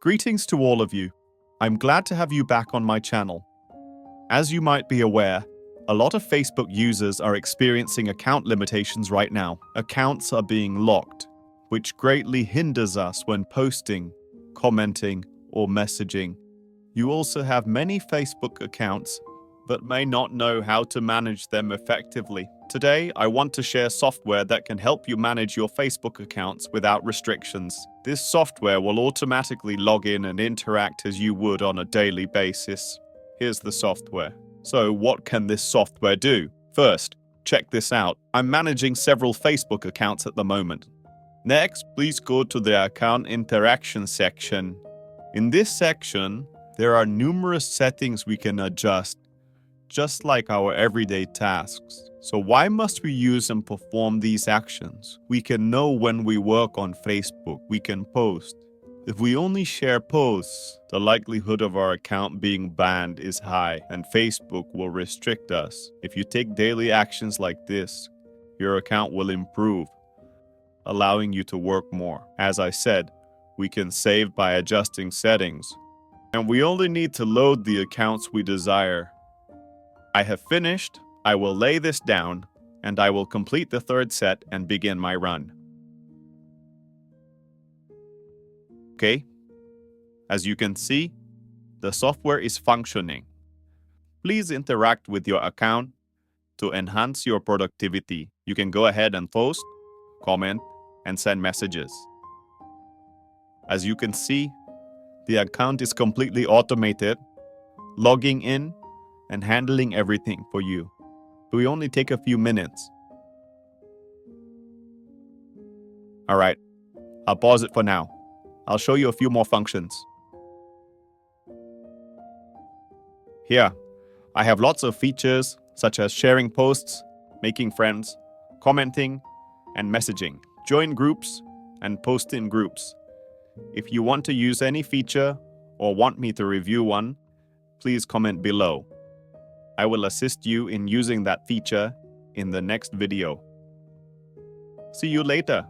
Greetings to all of you. I'm glad to have you back on my channel. As you might be aware, a lot of Facebook users are experiencing account limitations right now. Accounts are being locked, which greatly hinders us when posting, commenting, or messaging. You also have many Facebook accounts but may not know how to manage them effectively. Today, I want to share software that can help you manage your Facebook accounts without restrictions. This software will automatically log in and interact as you would on a daily basis. Here's the software. So, what can this software do? First, check this out. I'm managing several Facebook accounts at the moment. Next, please go to the Account Interaction section. In this section, there are numerous settings we can adjust, just like our everyday tasks. So why must we use and perform these actions? We can know when we work on Facebook, we can post. If we only share posts, the likelihood of our account being banned is high, and Facebook will restrict us. If you take daily actions like this, your account will improve, allowing you to work more. As I said, we can save by adjusting settings, and we only need to load the accounts we desire. I have finished. I will lay this down, and I will complete the third set and begin my run. Okay, as you can see, the software is functioning. Please interact with your account to enhance your productivity. You can go ahead and post, comment, and send messages. As you can see, the account is completely automated, logging in and handling everything for you. We only take a few minutes. All right, I'll pause it for now. I'll show you a few more functions. Here, I have lots of features such as sharing posts, making friends, commenting, and messaging. Join groups and post in groups. If you want to use any feature or want me to review one, please comment below. I will assist you in using that feature in the next video. See you later.